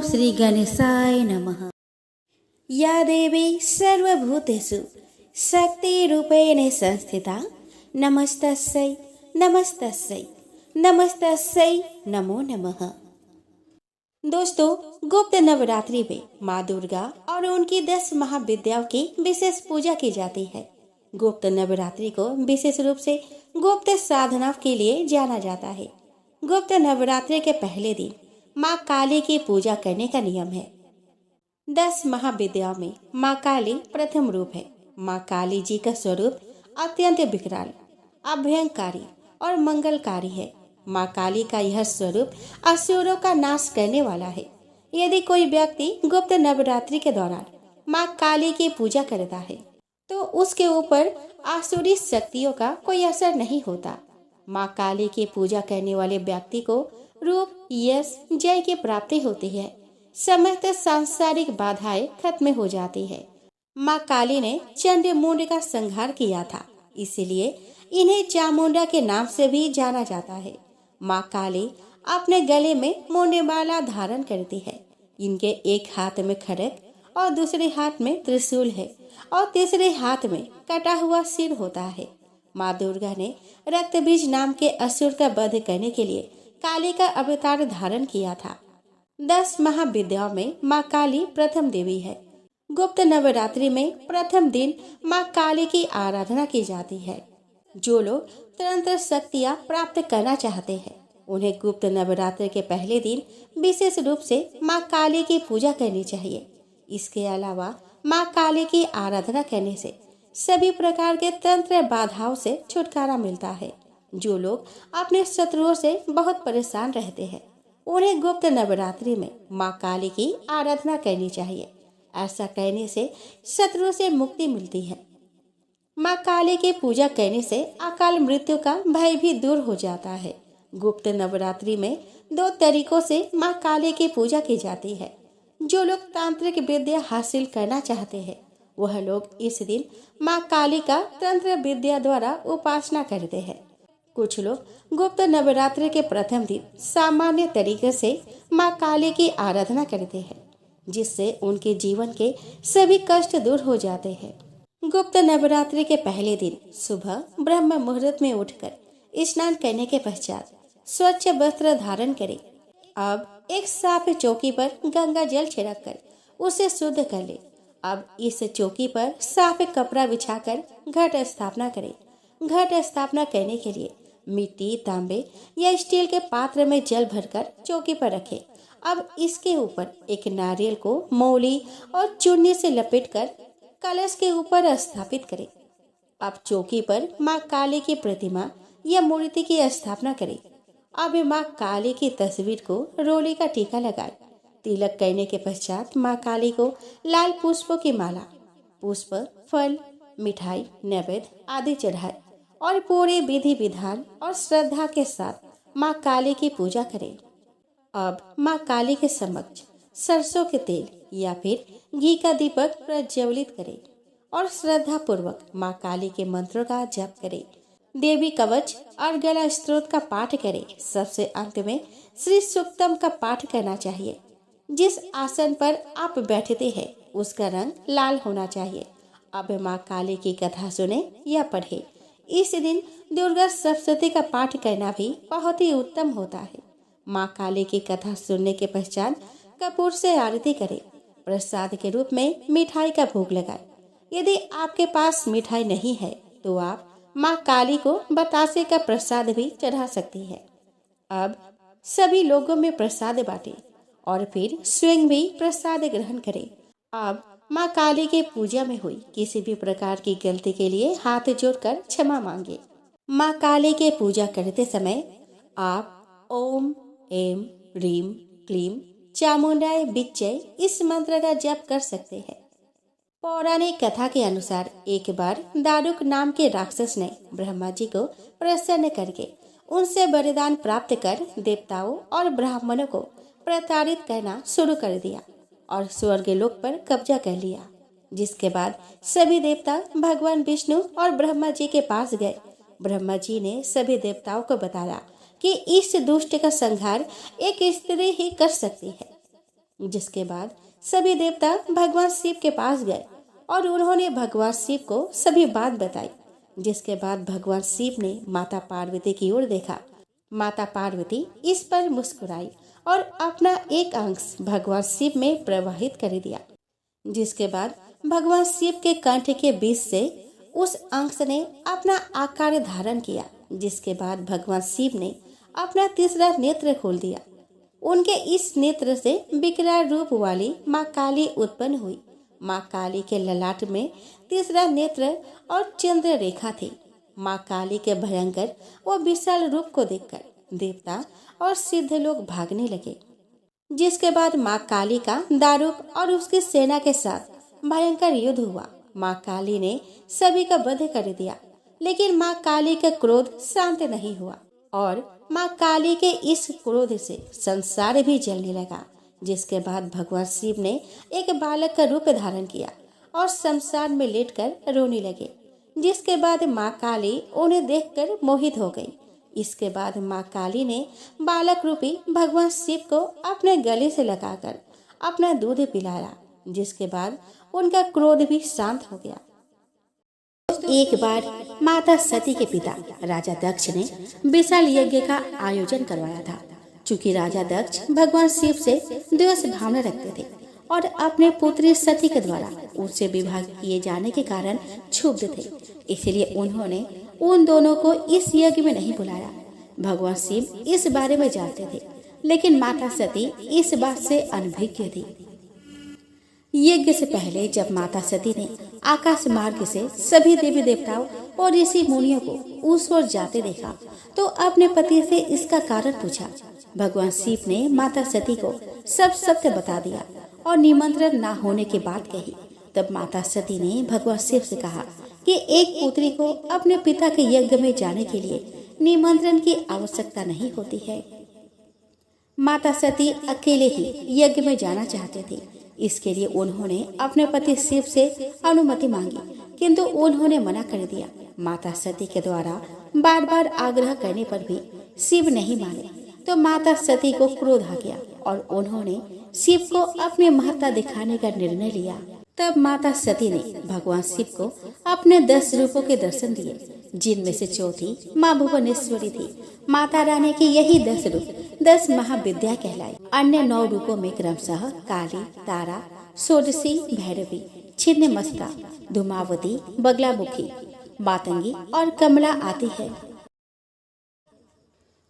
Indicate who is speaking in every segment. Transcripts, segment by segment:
Speaker 1: श्री गणेशाय नमः। या देवी सर्वभूतेषु शक्तिरूपेण संस्थिता नमस्तस्यै नमस्तस्यै नमस्तस्यै नमो नमः। दोस्तों, गुप्त नवरात्रि में माँ दुर्गा और उनकी 10 महाविद्याओं की विशेष पूजा की जाती है। गुप्त नवरात्रि को विशेष रूप से गुप्त साधना के लिए जाना जाता है। गुप्त नवरात्रि के पहले दिन माँ काली की पूजा करने का नियम है। 10 महाविद्याओं में माँ काली प्रथम रूप है। माँ काली जी का स्वरूप अत्यंत विकराल, अभयंकारी और मंगलकारी है। माँ काली का यह स्वरूप असुरों का नाश करने वाला है। यदि कोई व्यक्ति गुप्त नवरात्रि के दौरान माँ काली की पूजा करता है तो उसके ऊपर आसुरी शक्तियों का कोई असर नहीं होता। माँ काली की पूजा करने वाले व्यक्ति को रूप, यश, जय की प्राप्ति होती है। समस्त सांसारिक बाधाएं खत्म हो जाती है। माँ काली ने चंडमुंड का संहार किया था, इसलिए इन्हें चामुंडा के नाम से भी जाना जाता है। माँ काली अपने गले में मुंडेमाला धारण करती है। इनके एक हाथ में खड्ग और दूसरे हाथ में त्रिशूल है और तीसरे हाथ में कटा हुआ सिर होता है। माँ दुर्गा ने रक्तबीज नाम के असुर का वध करने के लिए काली का अवतार धारण किया था। 10 महाविद्याओं में माँ काली प्रथम देवी है। गुप्त नवरात्रि में प्रथम दिन माँ काली की आराधना की जाती है। जो लोग तंत्र शक्तियाँ प्राप्त करना चाहते हैं उन्हें गुप्त नवरात्रि के पहले दिन विशेष रूप से माँ काली की पूजा करनी चाहिए। इसके अलावा माँ काली की आराधना करने से सभी प्रकार के तंत्र बाधाओं से छुटकारा मिलता है। जो लोग अपने शत्रुओं से बहुत परेशान रहते हैं उन्हें गुप्त नवरात्रि में माँ काली की आराधना करनी चाहिए। ऐसा करने से शत्रुओं से मुक्ति मिलती है। माँ काली की पूजा करने से अकाल मृत्यु का भय भी दूर हो जाता है। गुप्त नवरात्रि में 2 तरीकों से माँ काली की पूजा की जाती है। जो लोग तांत्रिक विद्या हासिल करना चाहते हैं वह लोग इस दिन माँ काली का तंत्र विद्या द्वारा उपासना करते हैं। कुछ लोग गुप्त नवरात्रि के प्रथम दिन सामान्य तरीके से माँ काली की आराधना करते हैं, जिससे उनके जीवन के सभी कष्ट दूर हो जाते हैं। गुप्त नवरात्रि के पहले दिन सुबह ब्रह्म मुहूर्त में उठकर स्नान करने के पश्चात स्वच्छ वस्त्र धारण करें। अब एक साफ चौकी पर गंगा जल छिड़क कर उसे शुद्ध कर ले। अब इस चौकी पर साफ कपड़ा बिछाकर घट स्थापना करें। घट स्थापना करने के लिए मिट्टी, तांबे या स्टील के पात्र में जल भरकर चौकी पर रखें। अब इसके ऊपर एक नारियल को मौली और चूनी से लपेटकर कलश के ऊपर स्थापित करें। अब चौकी पर माँ काली की प्रतिमा या मूर्ति की स्थापना करें। अब माँ काली की तस्वीर को रोली का टीका लगाए। तिलक करने के पश्चात माँ काली को लाल पुष्पों की माला, पुष्प, फल, मिठाई, नैवेद्य आदि चढ़ाए और पूरे विधि विधान और श्रद्धा के साथ माँ काली की पूजा करें। अब माँ काली के समक्ष सरसों के तेल या फिर घी का दीपक प्रज्वलित करें और श्रद्धा पूर्वक माँ काली के मंत्रों का जप करें। देवी कवच और गला स्तोत्र का पाठ करें। सबसे अंत में श्री सूक्तम का पाठ करना चाहिए। जिस आसन पर आप बैठते हैं उसका रंग लाल होना चाहिए। अब माँ काली की कथा सुने या पढ़े। इस दिन दुर्गा सप्तशती का पाठ करना भी बहुत ही उत्तम होता है। माँ काली की कथा सुनने के पश्चात कपूर से आरती करें। प्रसाद के रूप में मिठाई का भोग लगाए। यदि आपके पास मिठाई नहीं है तो आप माँ काली को बतासे का प्रसाद भी चढ़ा सकती है। अब सभी लोगों में प्रसाद बांटे और फिर स्वयं भी प्रसाद ग्रहण करें। अब माँ काली के पूजा में हुई किसी भी प्रकार की गलती के लिए हाथ जोड़कर क्षमा मांगे। माँ काली के पूजा करते समय आप ओम ऐं ह्रीं क्लीं चामुंडाय विच्चे इस मंत्र का जप कर सकते हैं। पौराणिक कथा के अनुसार एक बार दारुक नाम के राक्षस ने ब्रह्मा जी को प्रसन्न करके उनसे वरदान प्राप्त कर देवताओं और ब्राह्मणों को प्रताड़ित करना शुरू कर दिया और स्वर्ग लोक पर कब्जा कर लिया। जिसके बाद सभी देवता भगवान विष्णु और ब्रह्मा जी के पास गए। ब्रह्मा जी ने सभी देवताओं को बताया कि इस दुष्ट का संहार एक स्त्री ही कर सकती है। जिसके बाद सभी देवता भगवान शिव के पास गए और उन्होंने भगवान शिव को सभी बात बताई। जिसके बाद भगवान शिव ने माता पार्वती की ओर देखा। माता पार्वती इस पर मुस्कुराई और अपना एक अंश भगवान शिव में प्रवाहित कर दिया। जिसके बाद भगवान शिव के कंठ के बीच से उस अंश ने अपना आकार धारण किया। जिसके बाद भगवान शिव ने अपना तीसरा नेत्र खोल दिया। उनके इस नेत्र से विकराल रूप वाली माँ काली उत्पन्न हुई। माँ काली के ललाट में तीसरा नेत्र और चंद्र रेखा थी। माँ काली के भयंकर और विशाल रूप को देखकर देवता और सिद्ध लोग भागने लगे। जिसके बाद माँ काली का दारूक और उसकी सेना के साथ भयंकर युद्ध हुआ। माँ काली ने सभी का वध कर दिया, लेकिन माँ काली का क्रोध शांत नहीं हुआ और माँ काली के इस क्रोध से संसार भी जलने लगा। जिसके बाद भगवान शिव ने एक बालक का रूप धारण किया और शमशान में लेटकर रोने लगे। जिसके बाद माँ काली उन्हें देखकर मोहित हो गई। इसके बाद माँ काली ने बालक रूपी भगवान शिव को अपने गले से लगाकर अपना दूध पिलाया। जिसके बाद उनका क्रोध भी शांत हो गया। एक बार माता सती के पिता राजा दक्ष ने विशाल यज्ञ का आयोजन करवाया था। चूंकि राजा दक्ष भगवान शिव से द्वेष भावना रखते थे और अपने पुत्री सती के द्वारा उनसे विवाह किए जाने के कारण क्षुब्ध थे, इसलिए उन्होंने उन दोनों को इस यज्ञ में नहीं बुलाया। भगवान शिव इस बारे में जानते थे, लेकिन माता सती इस बात से अनभिज्ञ थी। यज्ञ से पहले जब माता सती ने आकाश मार्ग से सभी देवी देवताओं और ऋषि मुनियों को उस ओर जाते देखा तो अपने पति से इसका कारण पूछा। भगवान शिव ने माता सती को सब सत्य बता दिया और निमंत्रण न होने की बात कही। तब माता सती ने भगवान शिव से कहा कि एक पुत्री को अपने पिता के यज्ञ में जाने के लिए निमंत्रण की आवश्यकता नहीं होती है। माता सती अकेले ही यज्ञ में जाना चाहते थे, इसके लिए उन्होंने अपने पति शिव से अनुमति मांगी, किंतु उन्होंने मना कर दिया। माता सती के द्वारा बार बार आग्रह करने पर भी शिव नहीं माने तो माता सती को क्रोध आ गया और उन्होंने शिव को अपनी महत्ता दिखाने का निर्णय लिया। तब माता सती ने भगवान शिव को अपने 10 रूपों के दर्शन दिए, जिनमें से चौथी माँ भुवनेश्वरी थी। माता रानी की यही 10 रूप 10 महाविद्या कहलाई। अन्य 9 रूपों में क्रमशः काली, तारा, षोडशी, भैरवी, छिन्नमस्ता, धूमावती, बगलामुखी, मातंगी और कमला आती है।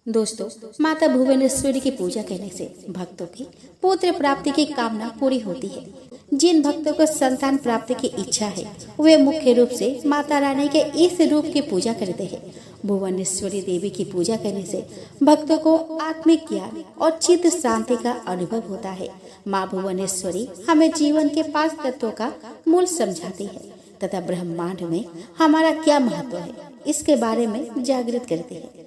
Speaker 1: दोस्तों, माता भुवनेश्वरी की पूजा करने से भक्तों की पुत्र प्राप्ति की कामना पूरी होती है। जिन भक्तों को संतान प्राप्ति की इच्छा है वे मुख्य रूप से माता रानी के इस रूप की पूजा करते हैं। भुवनेश्वरी देवी की पूजा करने से भक्तों को आत्मिक ज्ञान और चित्त शांति का अनुभव होता है। माँ भुवनेश्वरी हमें जीवन के 5 तत्वों का मूल समझाती है तथा ब्रह्मांड में हमारा क्या महत्व है इसके बारे में जागृत करती है।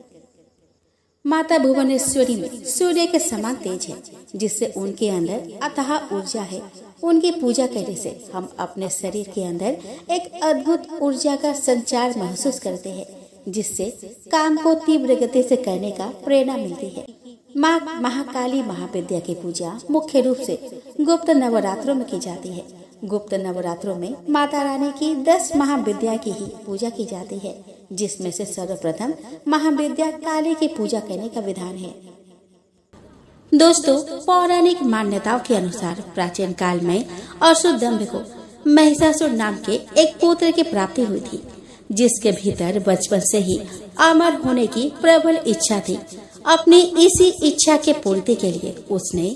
Speaker 1: माता भुवनेश्वरी में सूर्य के समान तेज है, जिससे उनके अंदर अथाह ऊर्जा है। उनकी पूजा करने से हम अपने शरीर के अंदर एक अद्भुत ऊर्जा का संचार महसूस करते हैं, जिससे काम को तीव्र गति से करने का प्रेरणा मिलती है। माँ महाकाली महाविद्या की पूजा मुख्य रूप से गुप्त नवरात्रों में की जाती है। गुप्त नवरात्रों में माता रानी की 10 महाविद्या की ही पूजा की जाती है, जिसमें से सर्वप्रथम महाविद्या काली की पूजा करने का विधान है। दोस्तों, पौराणिक मान्यताओं के अनुसार प्राचीन काल में असुर दंभ को महिषासुर नाम के एक पुत्र की प्राप्ति हुई थी, जिसके भीतर बचपन से ही अमर होने की प्रबल इच्छा थी। अपनी इसी इच्छा के पूर्ति के लिए उसने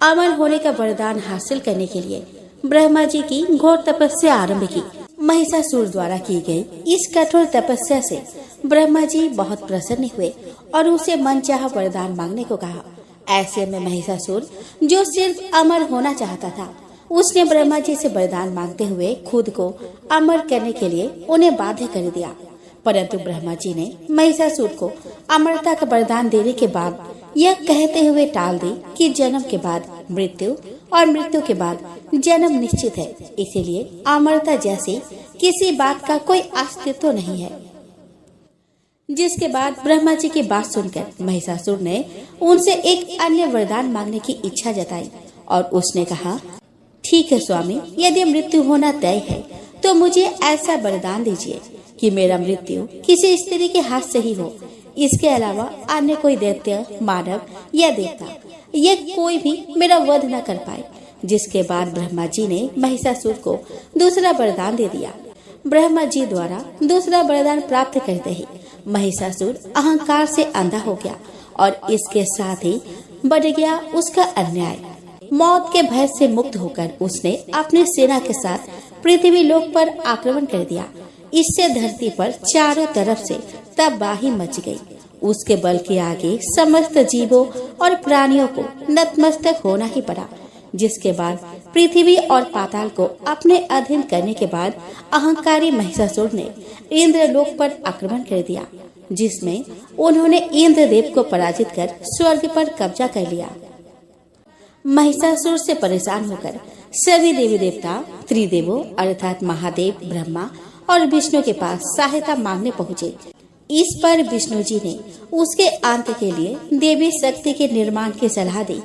Speaker 1: अमर होने का वरदान हासिल करने के लिए ब्रह्मा जी की घोर तपस्या आरंभ की। महिषासुर द्वारा की गई इस कठोर तपस्या से ब्रह्मा जी बहुत प्रसन्न हुए और उसे मनचाहा वरदान मांगने को कहा। ऐसे में महिषासुर, जो सिर्फ अमर होना चाहता था, उसने ब्रह्मा जी से वरदान मांगते हुए खुद को अमर करने के लिए उन्हें बाध्य कर दिया। परंतु ब्रह्मा जी ने महिषासुर को अमरता का वरदान देने के बाद यह कहते हुए टाल दी कि जन्म के बाद मृत्यु और मृत्यु के बाद जन्म निश्चित है, इसीलिए अमरता जैसी किसी बात का कोई अस्तित्व नहीं है। जिसके बाद ब्रह्मा जी की बात सुनकर महिषासुर ने उनसे एक अन्य वरदान मांगने की इच्छा जताई और उसने कहा, ठीक है स्वामी, यदि मृत्यु होना तय है तो मुझे ऐसा वरदान दीजिए कि मेरा मृत्यु किसी स्त्री के हाथ से ही हो। इसके अलावा अन्य कोई दैत्य, मानव या देवता ये कोई भी मेरा वध न कर पाए। जिसके बाद ब्रह्मा जी ने महिषासुर को दूसरा वरदान दे दिया। ब्रह्मा जी द्वारा दूसरा वरदान प्राप्त करते ही महिषासुर अहंकार से अंधा हो गया और इसके साथ ही बढ़ गया उसका अन्याय। मौत के भय से मुक्त होकर उसने अपनी सेना के साथ पृथ्वी लोक पर आक्रमण कर दिया। इससे धरती पर चारों तरफ से तबाही मच गई। उसके बल के आगे समस्त जीवों और प्राणियों को नतमस्तक होना ही पड़ा। जिसके बाद पृथ्वी और पाताल को अपने अधीन करने के बाद अहंकारी महिषासुर ने इंद्रलोक पर आक्रमण कर दिया, जिसमें उन्होंने इंद्रदेव को पराजित कर स्वर्ग पर कब्जा कर लिया। महिषासुर से परेशान होकर सभी देवी देवता त्रिदेवों अर्थात महादेव, ब्रह्मा और विष्णु के पास सहायता मांगने पहुँचे। इस पर विष्णु जी ने उसके अंत के लिए देवी शक्ति के निर्माण की सलाह दी।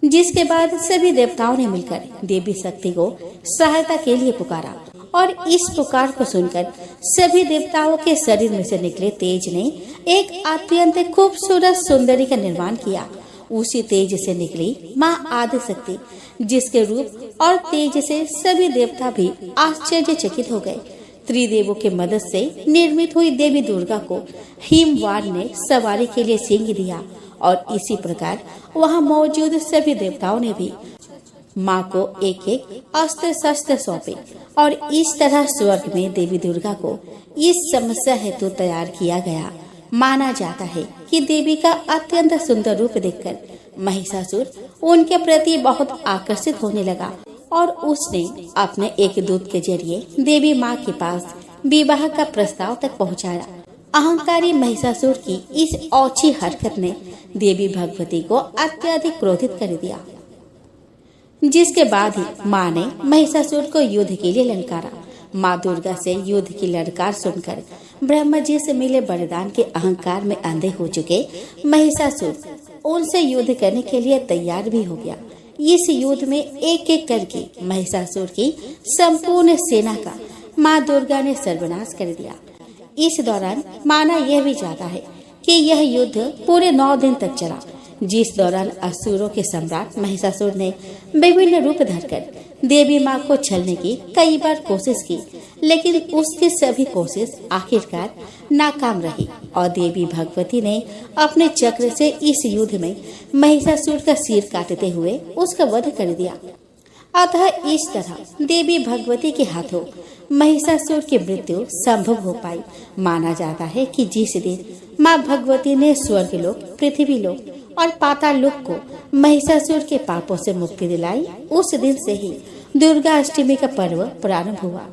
Speaker 1: जिसके बाद सभी देवताओं ने मिलकर देवी शक्ति को सहायता के लिए पुकारा और इस पुकार को सुनकर सभी देवताओं के शरीर में से निकले तेज ने एक अत्यंत खूबसूरत सुंदरी का निर्माण किया। उसी तेज से निकली माँ आदिशक्ति, जिसके रूप और तेज से सभी देवता भी आश्चर्यचकित हो गए। त्रिदेवों के मदद से निर्मित हुई देवी दुर्गा को हिमवान ने सवारी के लिए सिंह दिया और इसी प्रकार वहां मौजूद सभी देवताओं ने भी माँ को एक एक अस्त्र शस्त्र सौंपे और इस तरह स्वर्ग में देवी दुर्गा को इस समस्या हेतु तैयार किया गया। माना जाता है कि देवी का अत्यंत सुंदर रूप देखकर महिषासुर उनके प्रति बहुत आकर्षित होने लगा और उसने अपने एक दूत के जरिए देवी माँ के पास विवाह का प्रस्ताव तक पहुँचाया। अहंकारी महिषासुर की इस औची हरकत ने देवी भगवती को अत्यधिक क्रोधित कर दिया। जिसके बाद ही माँ ने महिषासुर को युद्ध के लिए ललकारा। माँ दुर्गा से युद्ध की ललकार सुनकर ब्रह्मा जी से मिले वरदान के अहंकार में अंधे हो चुके महिषासुर उनसे युद्ध करने के लिए तैयार भी हो गया। इस युद्ध में एक एक करके महिषासुर की संपूर्ण सेना का माँ दुर्गा ने सर्वनाश कर दिया। इस दौरान माना यह भी जाता है कि यह युद्ध पूरे 9 दिन तक चला, जिस दौरान असुरों के सम्राट महिषासुर ने विभिन्न रूप धरकर देवी माँ को छलने की कई बार कोशिश की, लेकिन उसकी सभी कोशिश आखिरकार नाकाम रही और देवी भगवती ने अपने चक्र से इस युद्ध में महिषासुर का सिर काटते हुए उसका वध कर दिया। अतः इस तरह देवी भगवती के हाथों महिषासुर की मृत्यु संभव हो पाई। माना जाता है कि जिस दिन माँ भगवती ने स्वर्ग लोक, पृथ्वी लोक और पाताल लोक को महिषासुर के पापों से मुक्ति दिलाई, उस दिन से ही दुर्गा अष्टमी का पर्व प्रारंभ हुआ।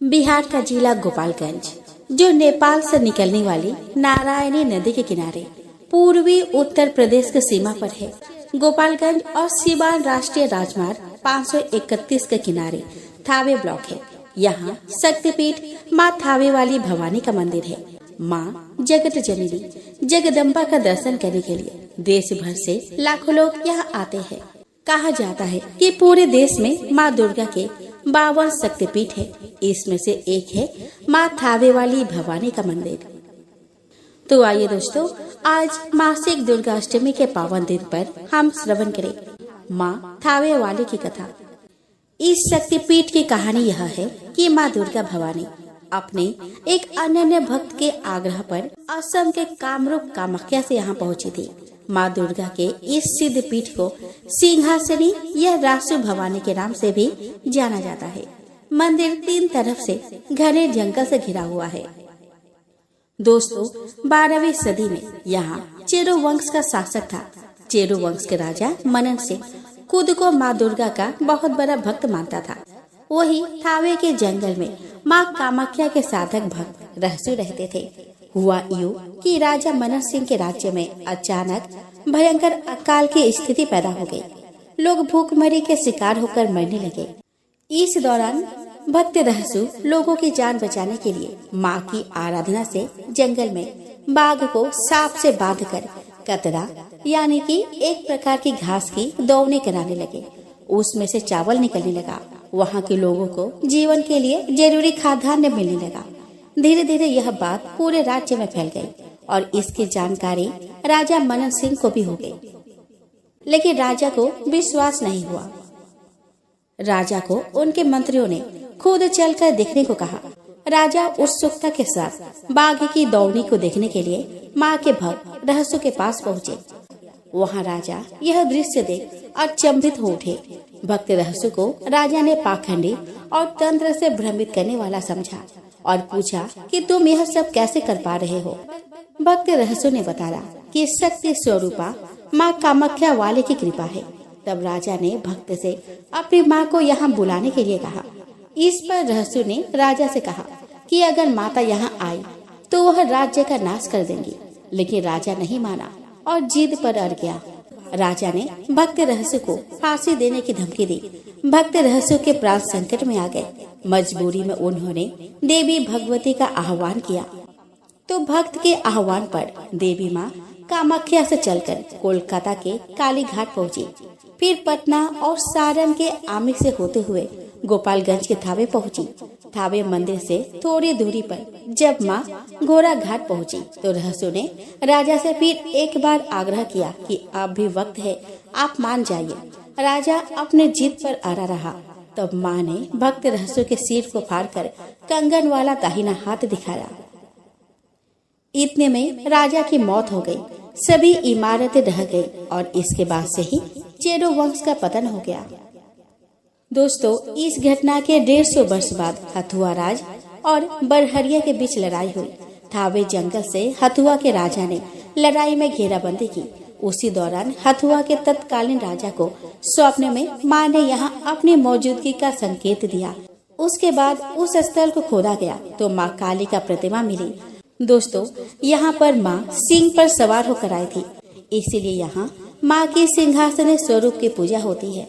Speaker 1: बिहार का जिला गोपालगंज, जो नेपाल से निकलने वाली नारायणी नदी के किनारे पूर्वी उत्तर प्रदेश की सीमा पर है। गोपालगंज और सिवान राष्ट्रीय राजमार्ग 531 के किनारे थावे ब्लॉक है। यहाँ शक्तिपीठ माँ थावे वाली भवानी का मंदिर है। माँ जगत जननी जगदम्बा का दर्शन करने के लिए देश भर से लाखों लोग यहाँ आते हैं। कहा जाता है कि पूरे देश में माँ दुर्गा के 52 शक्तिपीठ है। इसमें से एक है माँ थावे वाली भवानी का मंदिर। तो आइए दोस्तों, आज मासिक दुर्गा अष्टमी के पावन दिन पर हम श्रवण करें माँ थावे वाली की कथा। इस शक्तिपीठ की कहानी यह है कि माँ दुर्गा भवानी अपने एक अनन्य भक्त के आग्रह पर असम के कामरूप कामाख्या से यहाँ पहुँची थी। माँ दुर्गा के इस सिद्ध पीठ को सिंहासनी या रासु भवानी के नाम से भी जाना जाता है। मंदिर 3 तरफ से घने जंगल से घिरा हुआ है। दोस्तों, 12वीं सदी में यहाँ चेरो वंश का शासक था। चेरो वंश के राजा मनन सिंह खुद को माँ दुर्गा का बहुत बड़ा भक्त मानता था। वही थावे के जंगल में माँ कामाख्या के साधक भक्त रहसु रहते थे। हुआ यूं कि राजा मनन सिंह के राज्य में अचानक भयंकर अकाल की स्थिति पैदा हो गई। लोग भूखमरी के शिकार होकर मरने लगे। इस दौरान भक्त रहसु लोगों की जान बचाने के लिए माँ की आराधना से जंगल में बाघ को सांप से बांधकर कतरा यानी कि एक प्रकार की घास की दौनी कराने लगे। उसमें से चावल निकलने लगा। वहाँ के लोगों को जीवन के लिए जरूरी खाद्यान्न मिलने लगा। धीरे धीरे यह बात पूरे राज्य में फैल गई और इसकी जानकारी राजा मनन सिंह को भी हो गई। लेकिन राजा को विश्वास नहीं हुआ। राजा को उनके मंत्रियों ने खुद चलकर देखने को कहा। राजा उत्सुकता के साथ बाघ की दौड़नी को देखने के लिए माँ के भक्त रहसु के पास पहुँचे। वहाँ राजा यह दृश्य देख अचंभित हो उठे। भक्त रहसु को राजा ने पाखंडी और तंत्र से भ्रमित करने वाला समझा और पूछा कि तुम यह सब कैसे कर पा रहे हो। भक्त रहसु ने बताया कि शक्ति स्वरूपा माँ कामाख्या वाले की कृपा है। तब राजा ने भक्त से अपनी माँ को यहाँ बुलाने के लिए कहा। इस पर रहसु ने राजा से कहा कि अगर माता यहाँ आई तो वह राज्य का नाश कर देंगी। लेकिन राजा नहीं माना और जिद पर अड़ गया। राजा ने भक्त रहसु को फांसी देने की धमकी दी। भक्त रहसु के प्राण संकट में आ गए। मजबूरी में उन्होंने देवी भगवती का आह्वान किया। तो भक्त के आह्वान पर देवी माँ कामाख्या से चलकर कोलकाता के काली घाट पहुँची। फिर पटना और सारण के आमिर से होते हुए गोपालगंज के थावे पहुँची। थावे मंदिर से थोड़ी दूरी पर जब माँ घोड़ा घाट पहुँची तो रहसु ने राजा से फिर एक बार आग्रह किया कि अब भी वक्त है, आप मान जाइए। राजा अपने जिद पर अड़ा रहा। तब माँ ने भक्त रहसु के सिर को फाड़कर कंगन वाला दाहिना हाथ दिखाया। इतने में राजा की मौत हो गई। सभी इमारतें ढह गई और इसके बाद से ही चेरो वंश का पतन हो गया। दोस्तों, इस घटना के 150 वर्ष बाद हथुआ राज और बरहरिया के बीच लड़ाई हुई। थावे जंगल से हथुआ के राजा ने लड़ाई में घेराबंदी की। उसी दौरान हथुआ के तत्कालीन राजा को स्वप्न में माँ ने यहाँ अपनी मौजूदगी का संकेत दिया। उसके बाद उस स्थल को खोदा गया तो माँ काली का प्रतिमा मिली। दोस्तों, यहाँ पर माँ सिंह पर सवार होकर आई थी, इसीलिए यहाँ माँ की सिंहासन स्वरूप की पूजा होती है।